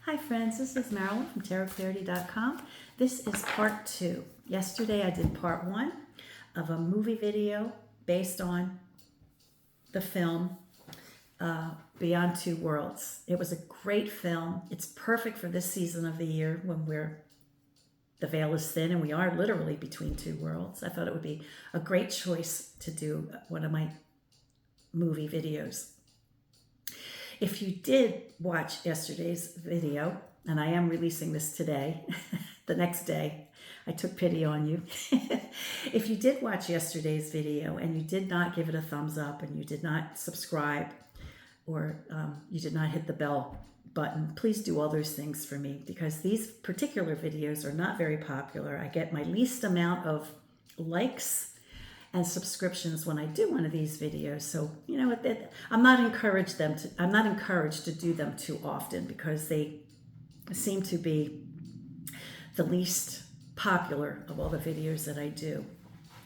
Hi friends, this is Marilyn from tarotclarity.com. This is part 2. Yesterday I did part 1 of a movie video based on the film Beyond Two Worlds. It was a great film. It's perfect for this season of the year when the veil is thin and we are literally between two worlds. I thought it would be a great choice to do one of my movie videos. If you did watch yesterday's video, and I am releasing this today, the next day, I took pity on you. If you did watch yesterday's video and you did not give it a thumbs up and you did not subscribe or you did not hit the bell button, please do all those things for me because these particular videos are not very popular. I get my least amount of likes and subscriptions when I do one of these videos. So, you know, I'm not encouraged to do them too often because they seem to be the least popular of all the videos that I do.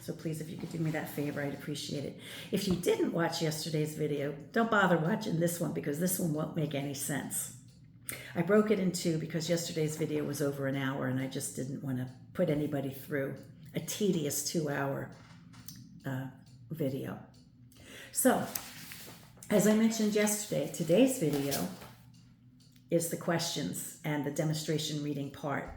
So please, if you could do me that favor, I'd appreciate it. If you didn't watch yesterday's video, don't bother watching this one because this one won't make any sense. I broke it in two because yesterday's video was over an hour and I just didn't want to put anybody through a tedious 2-hour video. So, as I mentioned yesterday, today's video is the questions and the demonstration reading part.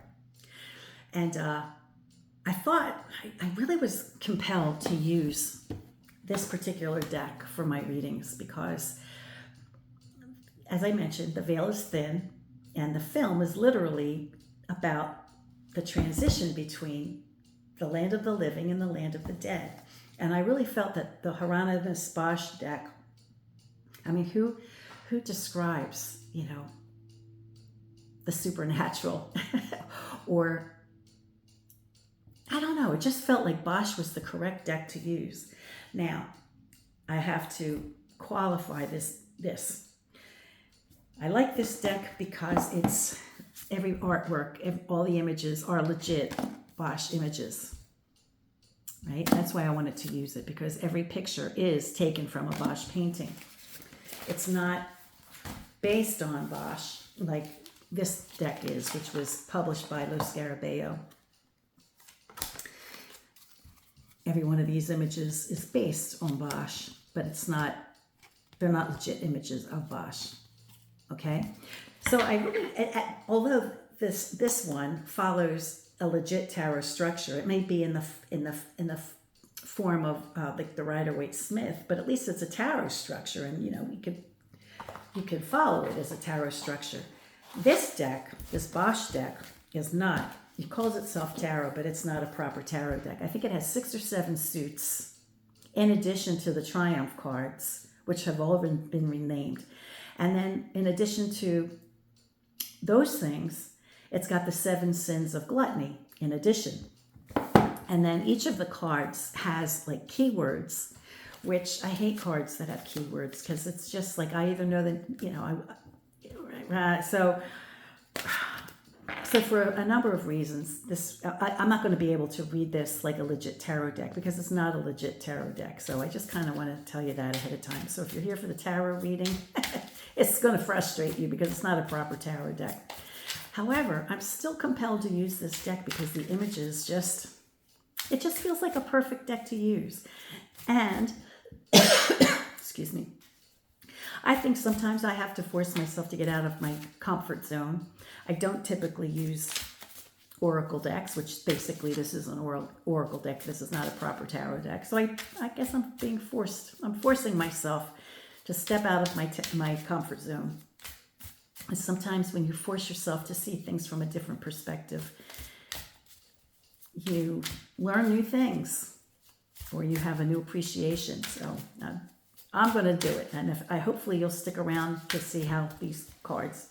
And I thought I really was compelled to use this particular deck for my readings because, as I mentioned, the veil is thin and the film is literally about the transition between the land of the living and the land of the dead. And I really felt that the Hioronymus Bosch deck, I mean, who describes, you know, the supernatural? Or, I don't know, it just felt like Bosch was the correct deck to use. Now, I have to qualify this. I like this deck because it's every artwork, all the images are legit Bosch images. Right? That's why I wanted to use it, because every picture is taken from a Bosch painting. It's not based on Bosch like this deck is, which was published by Los Scarabeo. Every one of these images is based on Bosch, but they're not legit images of Bosch. Okay? So I really, although this one follows a legit tarot structure. It may be in the form of like the Rider-Waite-Smith, but at least it's a tarot structure, and you know you could follow it as a tarot structure. This deck, this Bosch deck, is not. It calls itself tarot, but it's not a proper tarot deck. I think it has 6 or 7 suits, in addition to the Triumph cards, which have all been renamed, and then in addition to those things, it's got the 7 sins of gluttony in addition. And then each of the cards has like keywords, which I hate cards that have keywords because it's just like I either know that, you know, so for a number of reasons, I'm not going to be able to read this like a legit tarot deck because it's not a legit tarot deck. So I just kind of want to tell you that ahead of time. So if you're here for the tarot reading, it's going to frustrate you because it's not a proper tarot deck. However, I'm still compelled to use this deck because the images it just feels like a perfect deck to use. And, excuse me, I think sometimes I have to force myself to get out of my comfort zone. I don't typically use oracle decks, which basically this is an oracle deck. This is not a proper tarot deck. So I guess I'm forcing myself to step out of my comfort zone. Sometimes when you force yourself to see things from a different perspective, you learn new things or you have a new appreciation. So I'm going to do it. And hopefully you'll stick around to see how these cards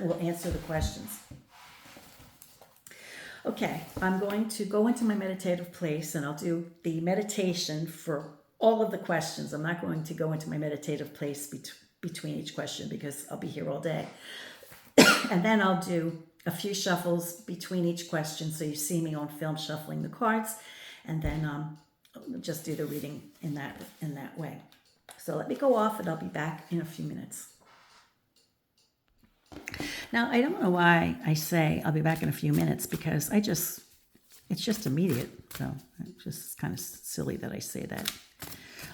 will answer the questions. Okay, I'm going to go into my meditative place and I'll do the meditation for all of the questions. I'm not going to go into my meditative place between each question because I'll be here all day. And then I'll do a few shuffles between each question so you see me on film shuffling the cards, and then just do the reading in that way. So let me go off and I'll be back in a few minutes. Now, I don't know why I say I'll be back in a few minutes, because it's just immediate. So it's just kind of silly that I say that.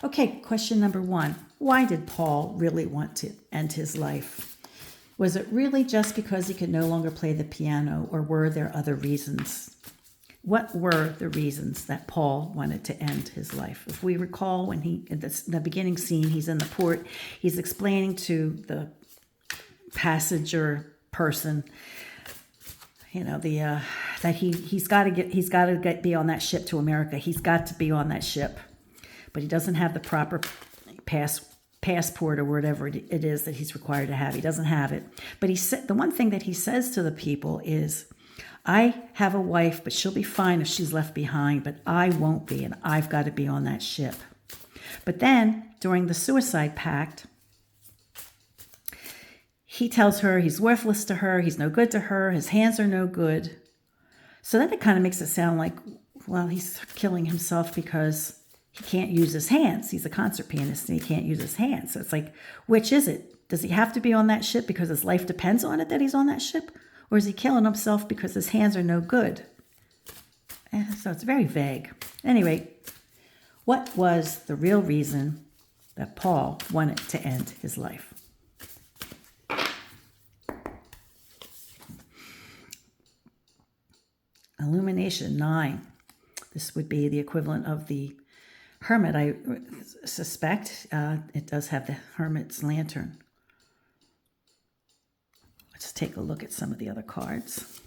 Okay, question number 1. Why did Paul really want to end his life? Was it really just because he could no longer play the piano, or were there other reasons? What were the reasons that Paul wanted to end his life? If we recall, when in the beginning scene, he's in the port, he's explaining to the passenger person, that he's got to be on that ship to America. He's got to be on that ship, but he doesn't have the proper passport or whatever it is that he's required to have. He doesn't have it. But the one thing that he says to the people is, I have a wife, but she'll be fine if she's left behind, but I won't be, and I've got to be on that ship. But then, during the suicide pact, he tells her he's worthless to her, he's no good to her, his hands are no good. So then it kind of makes it sound like, well, he's killing himself because he can't use his hands. He's a concert pianist and he can't use his hands. So it's like, which is it? Does he have to be on that ship because his life depends on it that he's on that ship? Or is he killing himself because his hands are no good? So it's very vague. Anyway, what was the real reason that Paul wanted to end his life? Illumination 9. This would be the equivalent of the hermit, I suspect. It does have the hermit's lantern. Let's take a look at some of the other cards.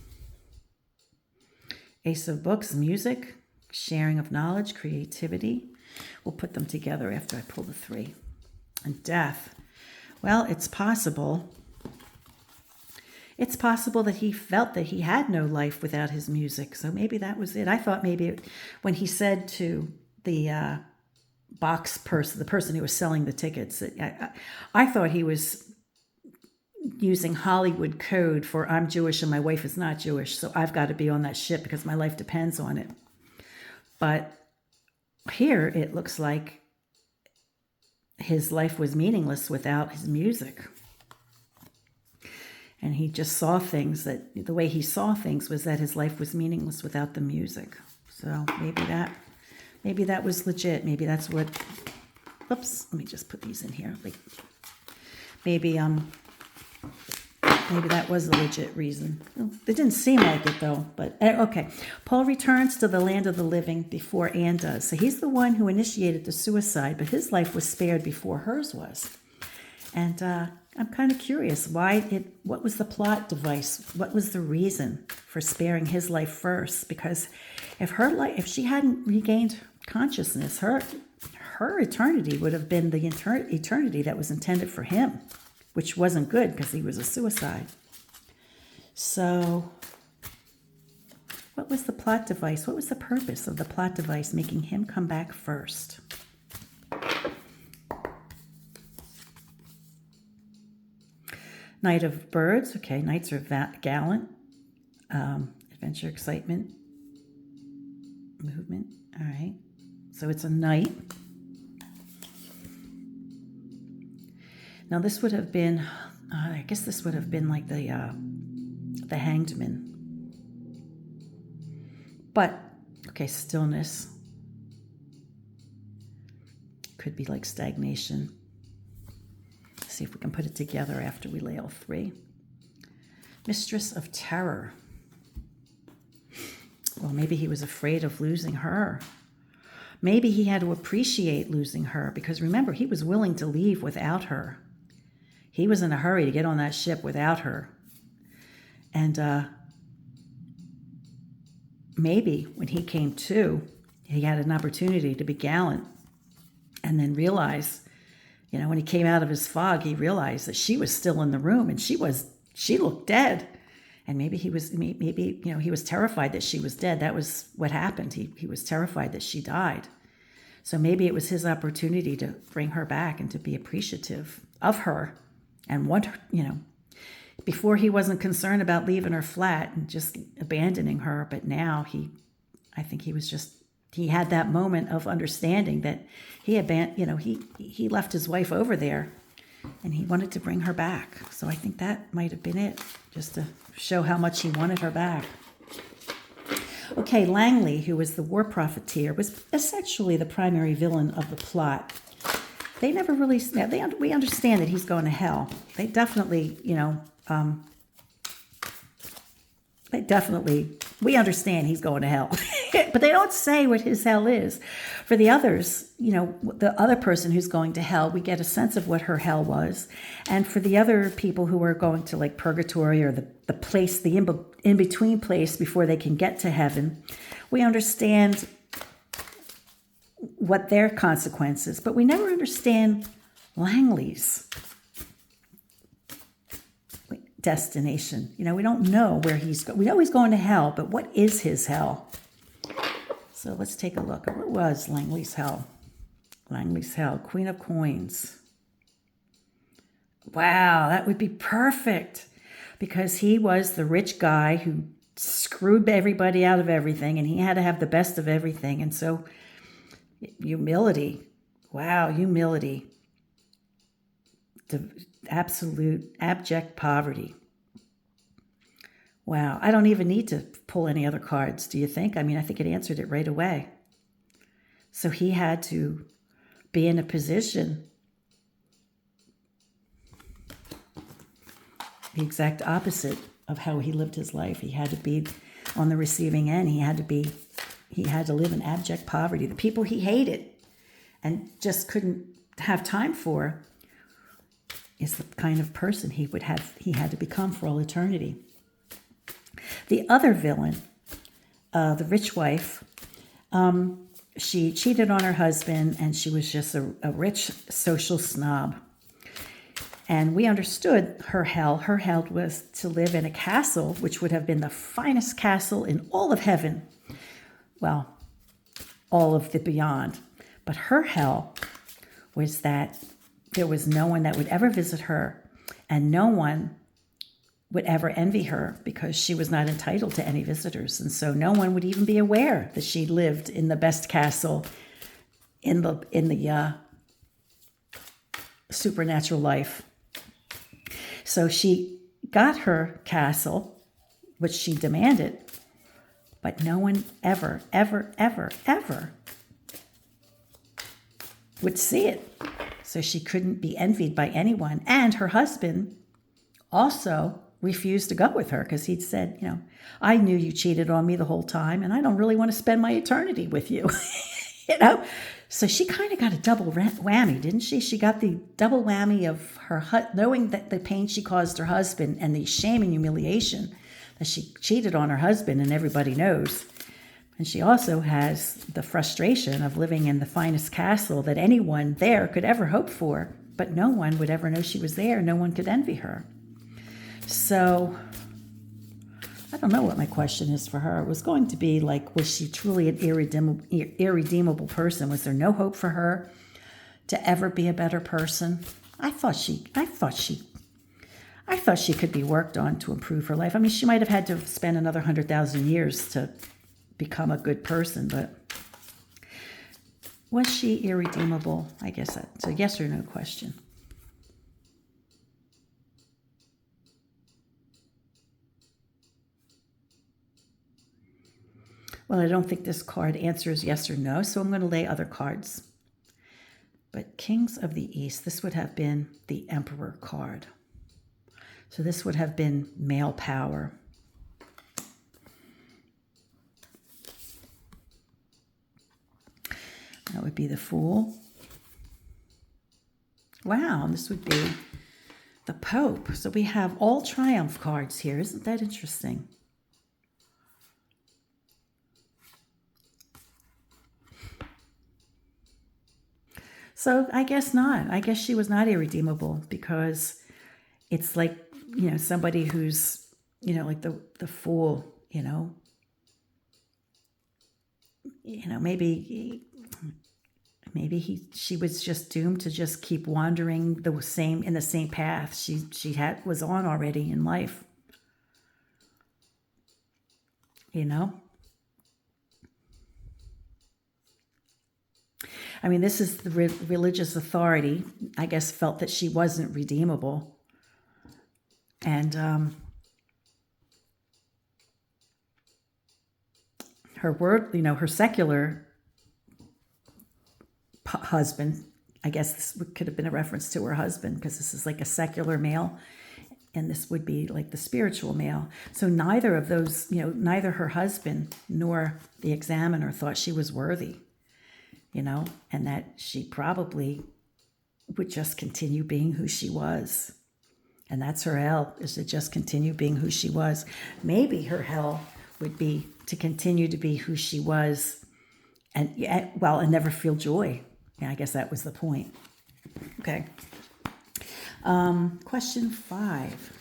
Ace of Books, music, sharing of knowledge, creativity. We'll put them together after I pull the 3. And death. Well, it's possible. It's possible that he felt that he had no life without his music. So maybe that was it. I thought maybe when he said to the box person, the person who was selling the tickets, I thought he was using Hollywood code for I'm Jewish and my wife is not Jewish, so I've got to be on that ship because my life depends on it. But here it looks like his life was meaningless without his music. And he just saw things the way he saw things was that his life was meaningless without the music. So maybe that was legit. Maybe that's what, oops, let me just put these in here. Maybe that was a legit reason. It didn't seem like it, though. But okay. Paul returns to the land of the living before Anne does. So he's the one who initiated the suicide, but his life was spared before hers was. And I'm kind of curious what was the plot device? What was the reason for sparing his life first? Because if she hadn't regained consciousness, her eternity would have been the eternity that was intended for him, which wasn't good because he was a suicide. So what was the plot device? What was the purpose of the plot device making him come back first? Knight of Birds. Okay, knights are gallant. Adventure, excitement, movement. All right. So it's a knight. Now this would have been, I guess this would have been like the hanged man. But, okay, stillness. Could be like stagnation. Let's see if we can put it together after we lay all 3. Mistress of Terror. Well, maybe he was afraid of losing her. Maybe he had to appreciate losing her because remember, he was willing to leave without her. He was in a hurry to get on that ship without her. And maybe when he came to, he had an opportunity to be gallant and then realize, when he came out of his fog, he realized that she was still in the room and she looked dead. And maybe he was terrified that she was dead. That was what happened. He was terrified that she died. So maybe it was his opportunity to bring her back and to be appreciative of her and want her, before he wasn't concerned about leaving her flat and just abandoning her. But now I think he had that moment of understanding that he left his wife over there And he wanted to bring her back. So I think that might have been it, just to show how much he wanted her back. Okay, Langley, who was the war profiteer, was essentially the primary villain of the plot. They never really, we understand that he's going to hell. They definitely, we understand he's going to hell. But they don't say what his hell is. For the others, the other person who's going to hell, we get a sense of what her hell was. And for the other people who are going to like purgatory or the place, the in-between place before they can get to heaven, we understand what their consequences, but we never understand Langley's destination. We don't know where he's going. We know he's going to hell, but what is his hell? So let's take a look at what was Langley's hell. Langley's hell, Queen of Coins. Wow, that would be perfect because he was the rich guy who screwed everybody out of everything and he had to have the best of everything. And so humility. Wow, humility. The absolute abject poverty. Wow, I don't even need to pull any other cards, do you think? I mean, I think it answered it right away. So he had to be in a position, the exact opposite of how he lived his life. He had to be on the receiving end. He had to live in abject poverty. The people he hated and just couldn't have time for is the kind of person he had to become for all eternity. The other villain, the rich wife, she cheated on her husband and she was just a rich social snob. And we understood her hell. Her hell was to live in a castle, which would have been the finest castle in all of heaven. Well, all of the beyond. But her hell was that there was no one that would ever visit her and no one would ever envy her because she was not entitled to any visitors. And so no one would even be aware that she lived in the best castle in the supernatural life. So she got her castle, which she demanded, but no one ever, ever, ever, ever would see it. So she couldn't be envied by anyone. And her husband also refused to go with her because he'd said, I knew you cheated on me the whole time and I don't really want to spend my eternity with you. So she kind of got a double whammy, didn't she? She got the double whammy of her knowing that the pain she caused her husband and the shame and humiliation that she cheated on her husband and everybody knows. And she also has the frustration of living in the finest castle that anyone there could ever hope for, but no one would ever know she was there. No one could envy her. So I don't know what my question is for her. It was going to be like, was she truly an irredeemable person? Was there no hope for her to ever be a better person? I thought she could be worked on to improve her life. I mean, she might have had to spend another 100,000 years to become a good person, but was she irredeemable? I guess that's a yes or no question. Well, I don't think this card answers yes or no, so I'm going to lay other cards. But Kings of the East, this would have been the Emperor card. So this would have been male power. That would be the Fool. Wow, this would be the Pope. So we have all triumph cards here. Isn't that interesting? So I guess not. I guess she was not irredeemable because it's like, somebody who's, like the Fool, maybe she was just doomed to just keep wandering in the same path she was on already in life. I mean, this is the religious authority, I guess, felt that she wasn't redeemable. And her her secular husband, I guess this could have been a reference to her husband, because this is like a secular male, and this would be like the spiritual male. So neither of those, neither her husband nor the examiner thought she was worthy, and that she probably would just continue being who she was. And that's her hell, is to just continue being who she was. Maybe her hell would be to continue to be who she was and never feel joy. Yeah, I guess that was the point. Okay. Question 5.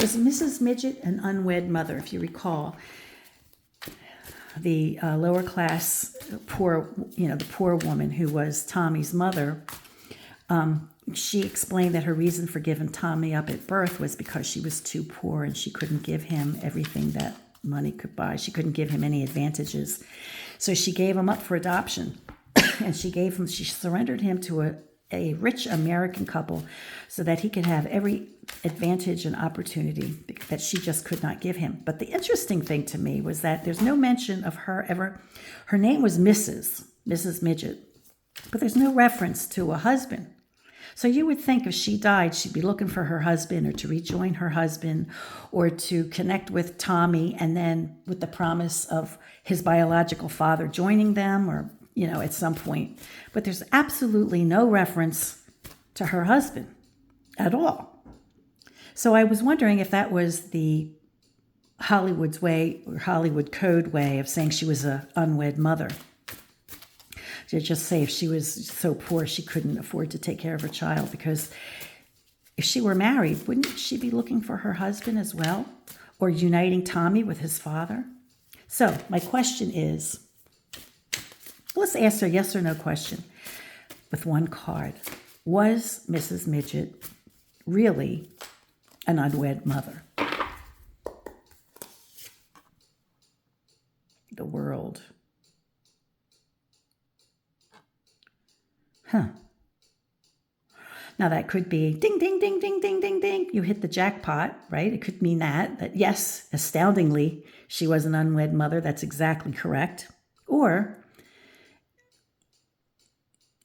Was Mrs. Midget an unwed mother? If you recall, the lower class poor, the poor woman who was Tommy's mother, she explained that her reason for giving Tommy up at birth was because she was too poor and she couldn't give him everything that money could buy. She couldn't give him any advantages. So she gave him up for adoption. And she surrendered him to a rich American couple so that he could have every advantage and opportunity that she just could not give him. But the interesting thing to me was that there's no mention of her ever. Her name was Mrs. Midget, but there's no reference to a husband. So you would think if she died, she'd be looking for her husband, or to rejoin her husband, or to connect with Tommy, and then with the promise of his biological father joining them, or, at some point. But there's absolutely no reference to her husband at all. So I was wondering if that was the Hollywood's way, or Hollywood code way, of saying she was an unwed mother. To just say if she was so poor she couldn't afford to take care of her child, because if she were married, wouldn't she be looking for her husband as well, or uniting Tommy with his father? So my question is, let's answer a yes or no question with one card. Was Mrs. Midget really an unwed mother? The world. Now that could be ding, ding, ding, ding, ding, ding, ding. You hit the jackpot, right? It could mean that yes, astoundingly, she was an unwed mother. That's exactly correct. Or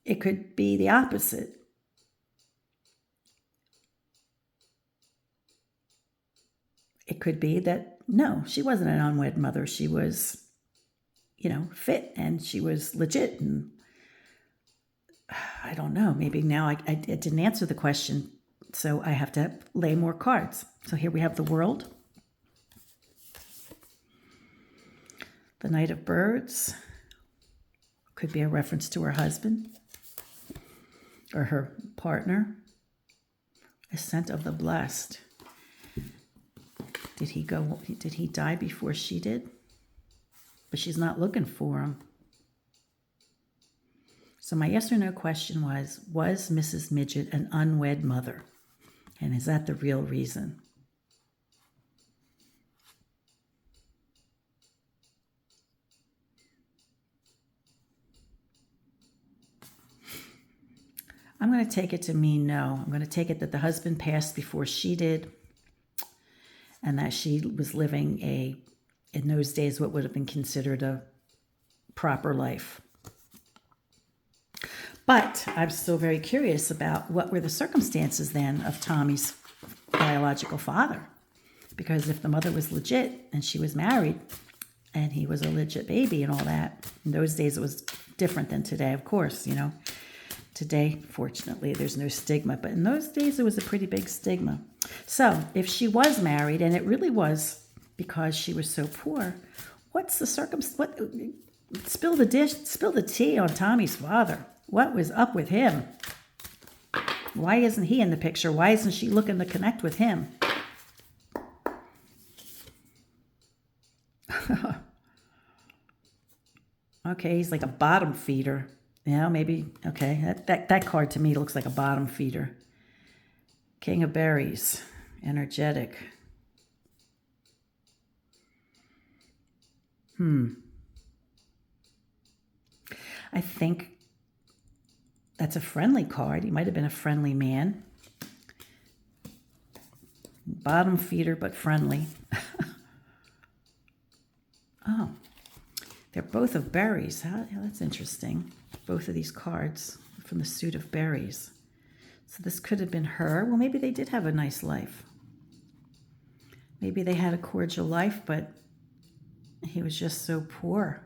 it could be the opposite. It could be that, no, she wasn't an unwed mother. She was, fit, and she was legit, and I don't know. Maybe now I didn't answer the question, so I have to lay more cards. So here we have the World, the Knight of Birds, could be a reference to her husband or her partner. Ascent of the Blessed. Did he die before she did? But she's not looking for him. So my yes or no question was Mrs. Midget an unwed mother? And is that the real reason? I'm going to take it to mean no. I'm going to take it that the husband passed before she did, and that she was living in those days, what would have been considered a proper life. But I'm still very curious about what were the circumstances then of Tommy's biological father. Because if the mother was legit and she was married and he was a legit baby and all that, in those days it was different than today, of course, Today, fortunately, there's no stigma, but in those days it was a pretty big stigma. So if she was married, and it really was because she was so poor, what's the spill the tea on Tommy's father. What was up with him? Why isn't he in the picture? Why isn't she looking to connect with him? Okay, he's like a bottom feeder. Maybe, okay, that card to me looks like a bottom feeder. King of Berries, energetic. I think that's a friendly card. He might have been a friendly man. Bottom feeder, but friendly. Oh, they're both of berries. That's interesting. Both of these cards from the suit of berries. So this could have been her. Well, maybe they did have a nice life. Maybe they had a cordial life, but he was just so poor.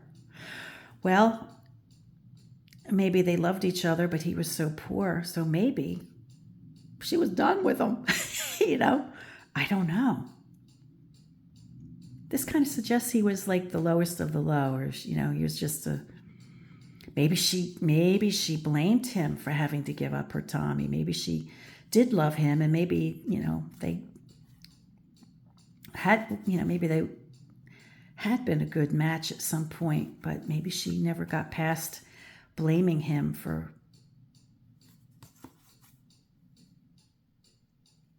Well, maybe they loved each other, but he was so poor. So maybe she was done with him. I don't know. This kind of suggests he was like the lowest of the low, or he was just maybe she blamed him for having to give up her Tommy. Maybe she did love him, and maybe they had maybe they had been a good match at some point, but maybe she never got past blaming him for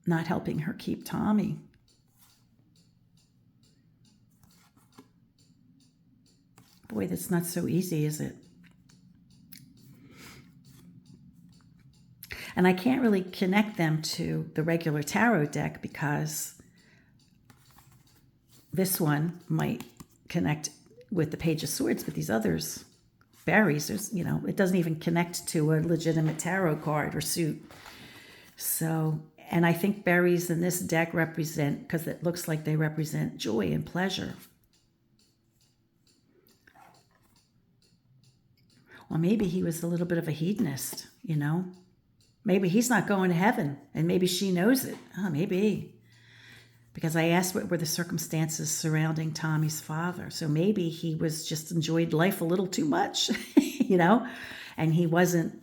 not helping her keep Tommy. Boy, that's not so easy, is it? And I can't really connect them to the regular tarot deck because this one might connect with the Page of Swords, but these others, berries, it doesn't even connect to a legitimate tarot card or suit. So, and I think berries in this deck represent, because it looks like they represent joy and pleasure. Well, maybe he was a little bit of a hedonist, Maybe he's not going to heaven, and maybe she knows it. Maybe. Because I asked what were the circumstances surrounding Tommy's father. So maybe he was just enjoyed life a little too much, and he wasn't,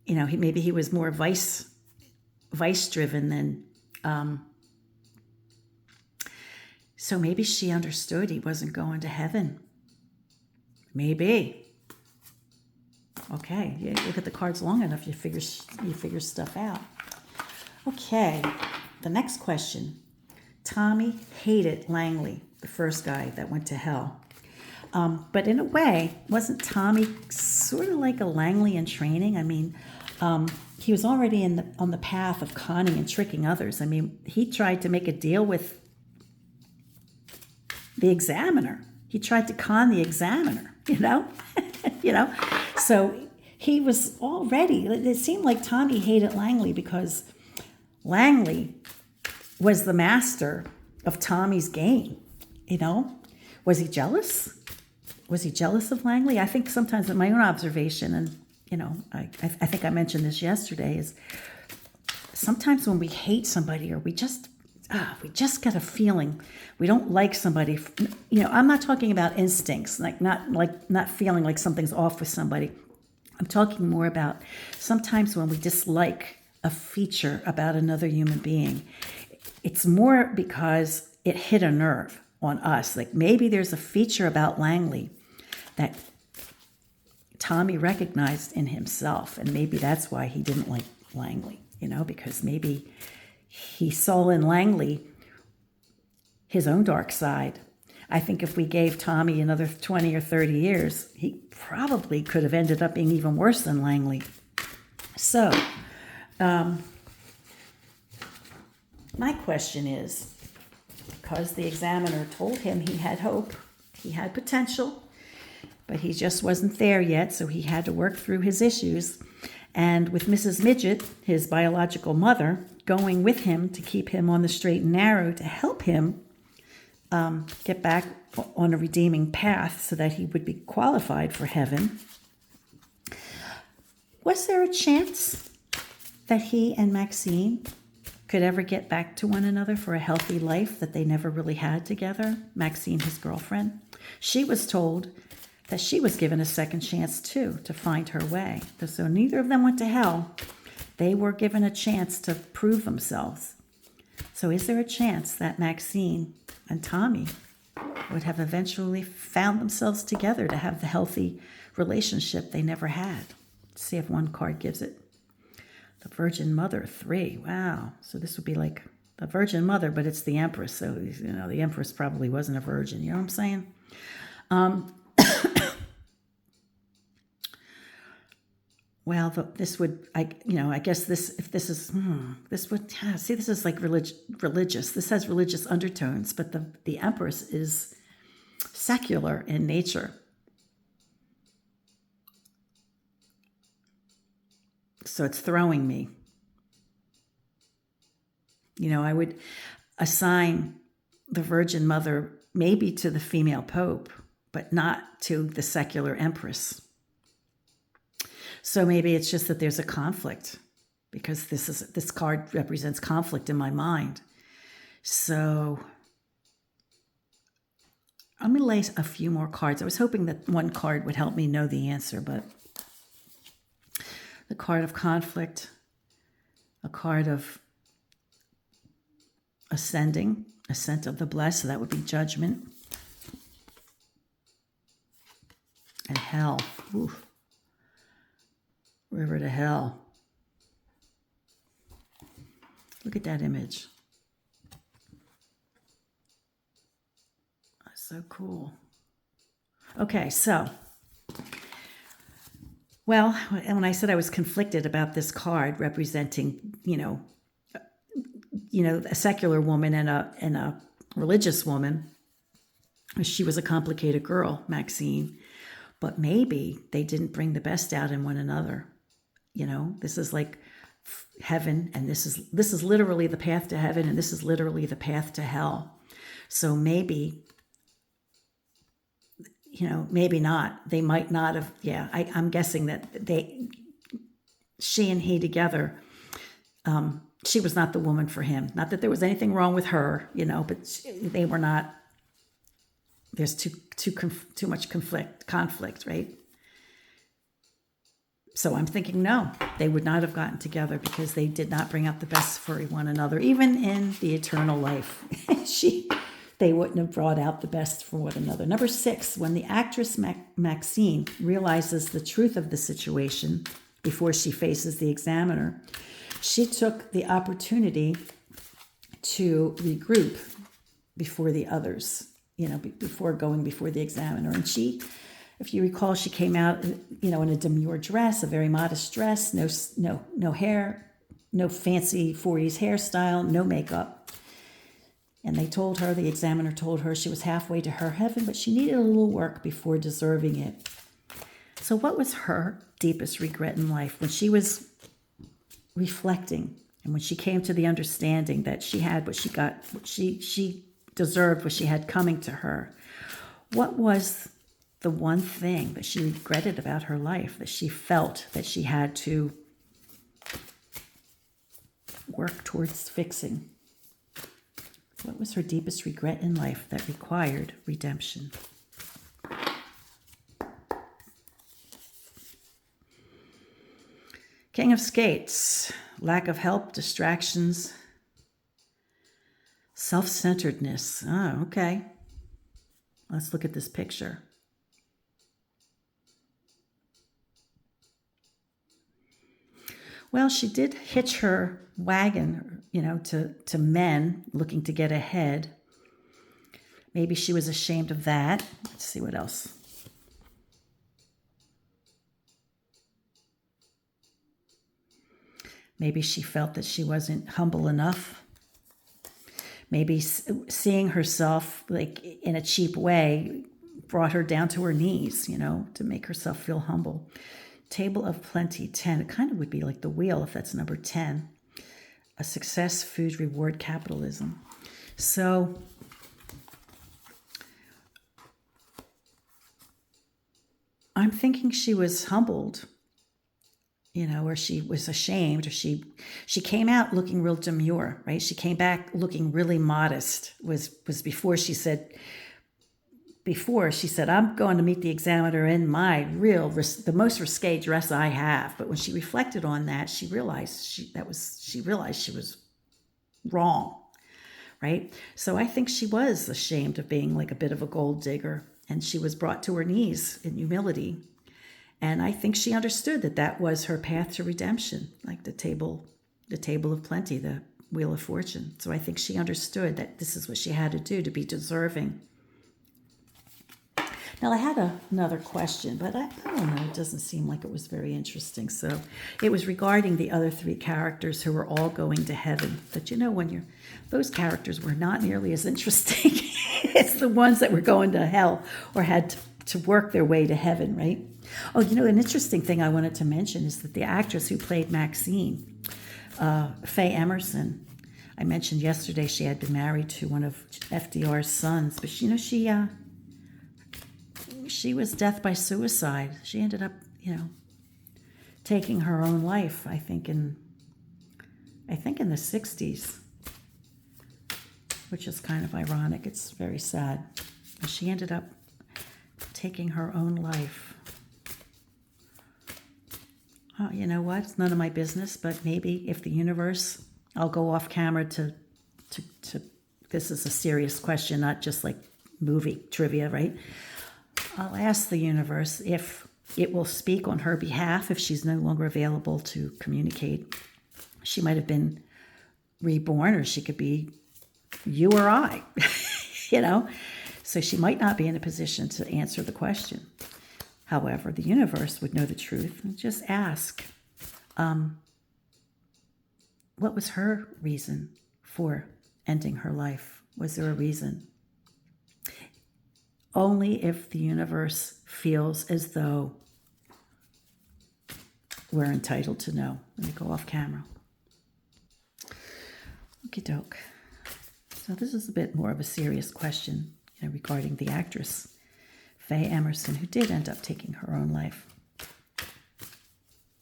maybe he was more vice driven than, so maybe she understood he wasn't going to heaven. Maybe. Okay, you look at the cards long enough, you figure stuff out. Okay, the next question. Tommy hated Langley, the first guy that went to hell. But in a way, wasn't Tommy sort of like a Langley in training? I mean, he was already on the path of conning and tricking others. I mean, he tried to make a deal with the examiner. He tried to con the examiner, So he was already, it seemed like Tommy hated Langley because Langley was the master of Tommy's game, Was he jealous? Was he jealous of Langley? I think sometimes in my own observation, and, I think I mentioned this yesterday, is sometimes when we hate somebody or we just get a feeling we don't like somebody. I'm not talking about instincts, not feeling like something's off with somebody. I'm talking more about sometimes when we dislike a feature about another human being. It's more because it hit a nerve on us. Like maybe there's a feature about Langley that Tommy recognized in himself, and maybe that's why he didn't like Langley, because maybe he saw in Langley his own dark side. I think if we gave Tommy another 20 or 30 years, he probably could have ended up being even worse than Langley. So, my question is, because the examiner told him he had hope, he had potential, but he just wasn't there yet, so he had to work through his issues. And with Mrs. Midget, his biological mother, going with him to keep him on the straight and narrow, to help him get back on a redeeming path so that he would be qualified for heaven. Was there a chance that he and Maxine could ever get back to one another for a healthy life that they never really had together? Maxine, his girlfriend. She was told that she was given a second chance too to find her way. So neither of them went to hell. They were given a chance to prove themselves. So is there a chance that Maxine and Tommy would have eventually found themselves together to have the healthy relationship they never had? Let's see if one card gives it. The Virgin Mother, 3. Wow. So this would be like the Virgin Mother, but it's the Empress. So, the Empress probably wasn't a virgin. You know what I'm saying? Well, this would, I guess this, if this is, this would, see, this is like religious. This has religious undertones, but the Empress is secular in nature. So it's throwing me. I would assign the Virgin Mother maybe to the female Pope, but not to the secular Empress. So maybe it's just that there's a conflict, because this card represents conflict in my mind. So I'm going to lay a few more cards. I was hoping that one card would help me know the answer, but the card of conflict, a card of ascent of the blessed, so that would be judgment, and hell. Ooh. River to hell. Look at that image. That's so cool. Okay, so, well, when I said I was conflicted about this card representing, a secular woman and a religious woman, she was a complicated girl, Maxine, but maybe they didn't bring the best out in one another. This is like heaven, and this is literally the path to heaven, and this is literally the path to hell. So maybe, maybe not. They might not have. Yeah, I'm guessing that she and he together. She was not the woman for him. Not that there was anything wrong with her, but they were not. There's too much conflict, right? So I'm thinking, no, they would not have gotten together because they did not bring out the best for one another. Even in the eternal life, they wouldn't have brought out the best for one another. Number 6, when the actress Maxine realizes the truth of the situation before she faces the examiner, she took the opportunity to regroup before the others, before going before the examiner. And she, if you recall, she came out, in a demure dress, a very modest dress, no hair, no fancy 40s hairstyle, no makeup. And the examiner told her she was halfway to her heaven, but she needed a little work before deserving it. So what was her deepest regret in life? When she was reflecting, and when she came to the understanding that she had what she got, what she deserved, what she had coming to her, what was the one thing that she regretted about her life, that she felt that she had to work towards fixing? What was her deepest regret in life that required redemption? King of Skates, lack of help, distractions, self-centeredness. Oh, okay. Let's look at this picture. Well, she did hitch her wagon, to men looking to get ahead. Maybe she was ashamed of that. Let's see what else. Maybe she felt that she wasn't humble enough. Maybe seeing herself like in a cheap way brought her down to her knees, to make herself feel humble. Table of Plenty, 10. It kind of would be like the wheel if that's number 10. A success, food, reward, capitalism. So I'm thinking she was humbled, or she was ashamed, or she came out looking real demure, right? She came back looking really modest, was before she said, I'm going to meet the examiner in my the most risque dress I have. But when she reflected on that, she realized she was wrong, right? So I think she was ashamed of being like a bit of a gold digger, and she was brought to her knees in humility. And I think she understood that was her path to redemption, like the table of plenty, the Wheel of Fortune. So I think she understood that this is what she had to do to be deserving. Now, I had another question, but I don't know. It doesn't seem like it was very interesting. So it was regarding the other three characters who were all going to heaven. But those characters were not nearly as interesting as the ones that were going to hell or had to work their way to heaven, right? Oh, an interesting thing I wanted to mention is that the actress who played Maxine, Faye Emerson, I mentioned yesterday she had been married to one of FDR's sons, but she was death by suicide. She ended up, taking her own life, I think in the 60s, which is kind of ironic. It's very sad. But she ended up taking her own life. Oh, you know what? It's none of my business, but maybe if the universe, I'll go off camera to this is a serious question, not just like movie trivia, right? I'll ask the universe if it will speak on her behalf if she's no longer available to communicate. She might have been reborn, or she could be you or I, So she might not be in a position to answer the question. However, the universe would know the truth and just ask, what was her reason for ending her life? Was there a reason? Only if the universe feels as though we're entitled to know. Let me go off camera. Okie doke. So this is a bit more of a serious question regarding the actress, Faye Emerson, who did end up taking her own life.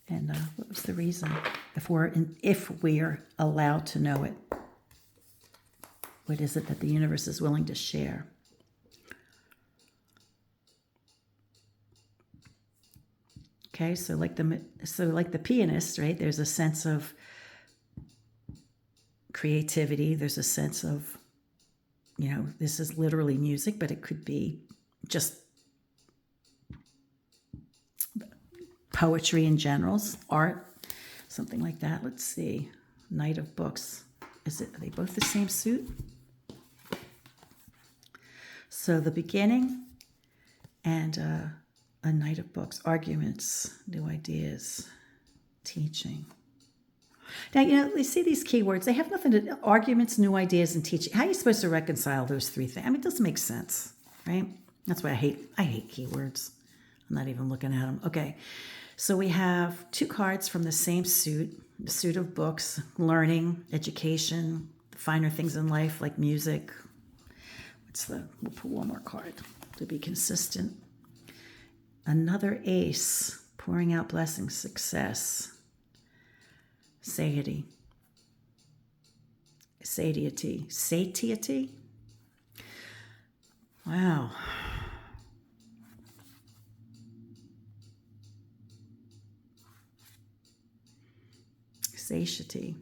And what was the reason? If we're allowed to know it, what is it that the universe is willing to share? Okay, so like the pianist, right? There's a sense of creativity. There's a sense of, this is literally music, but it could be just poetry in general, art, something like that. Let's see. Knight of Books. Are they both the same suit? So the beginning and a Knight of Books. Arguments, new ideas, teaching. Now, you see these keywords. They have nothing to arguments, new ideas, and teaching. How are you supposed to reconcile those three things? I mean, it doesn't make sense, right? That's why I hate keywords. I'm not even looking at them. Okay, so we have two cards from the same suit, the suit of books, learning, education, the finer things in life like music. We'll put one more card to be consistent. Another ace, pouring out blessings, success, satiety, satiety. Wow. Satiety.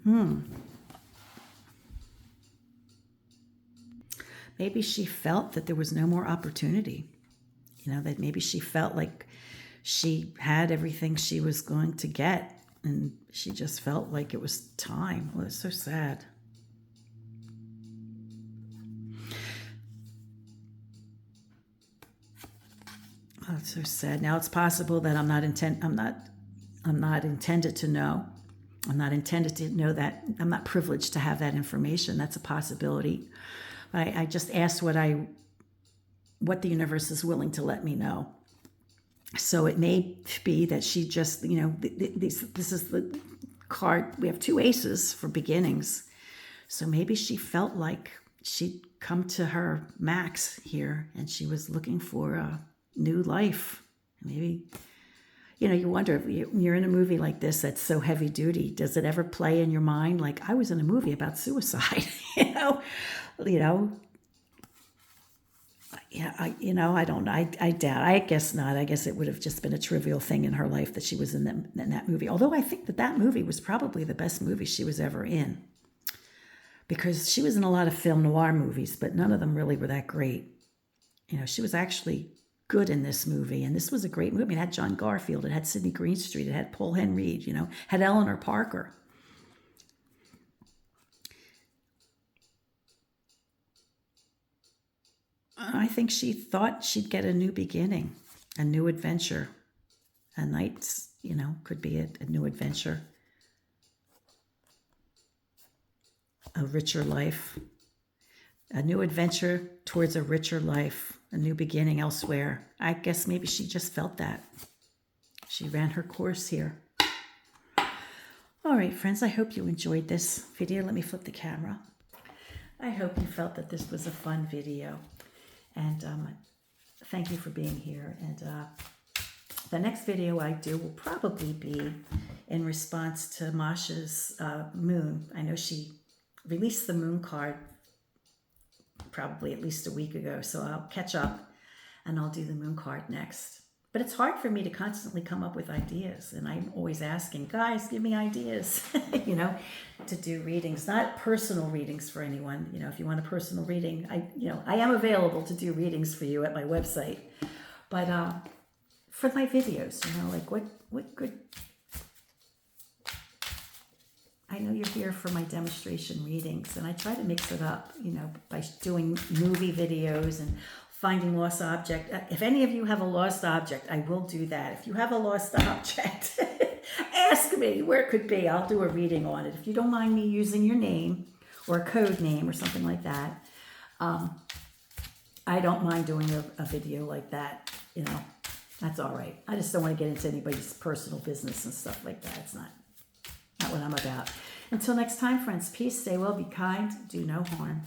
Maybe she felt that there was no more opportunity. That maybe she felt like she had everything she was going to get, and she just felt like it was time. Well, it's so sad. Oh, it's so sad. Now it's possible that I'm not intended to know. I'm not intended to know that. I'm not privileged to have that information. That's a possibility. But I just asked what the universe is willing to let me know. So it may be that she just, this is the card. We have two aces for beginnings. So maybe she felt like she'd come to her max here and she was looking for a new life. Maybe, you wonder if you're in a movie like this that's so heavy duty, does it ever play in your mind? Like, I was in a movie about suicide, Yeah, I don't know. I doubt. I guess not. I guess it would have just been a trivial thing in her life that she was in that movie. Although I think that movie was probably the best movie she was ever in. Because she was in a lot of film noir movies, but none of them really were that great. She was actually good in this movie. And this was a great movie. It had John Garfield. It had Sidney Greenstreet. It had Henried, had Eleanor Parker. I think she thought she'd get a new beginning, a new adventure. A knight's, could be a new adventure, a richer life, a new adventure towards a richer life, a new beginning elsewhere. I guess maybe she just felt that. She ran her course here. All right, friends, I hope you enjoyed this video. Let me flip the camera. I hope you felt that this was a fun video. And thank you for being here. And the next video I do will probably be in response to Masha's moon. I know she released the moon card probably at least a week ago, so I'll catch up and I'll do the moon card next. But it's hard for me to constantly come up with ideas, and I'm always asking, guys, give me ideas, to do readings, not personal readings for anyone. If you want a personal reading, I am available to do readings for you at my website. But for my videos, like what good. I know you're here for my demonstration readings, and I try to mix it up, by doing movie videos and finding lost object. If any of you have a lost object, I will do that. If you have a lost object, ask me where it could be. I'll do a reading on it. If you don't mind me using your name or a code name or something like that, I don't mind doing a video like that. That's all right. I just don't want to get into anybody's personal business and stuff like that. It's not what I'm about. Until next time, friends, peace, stay well, be kind, do no harm.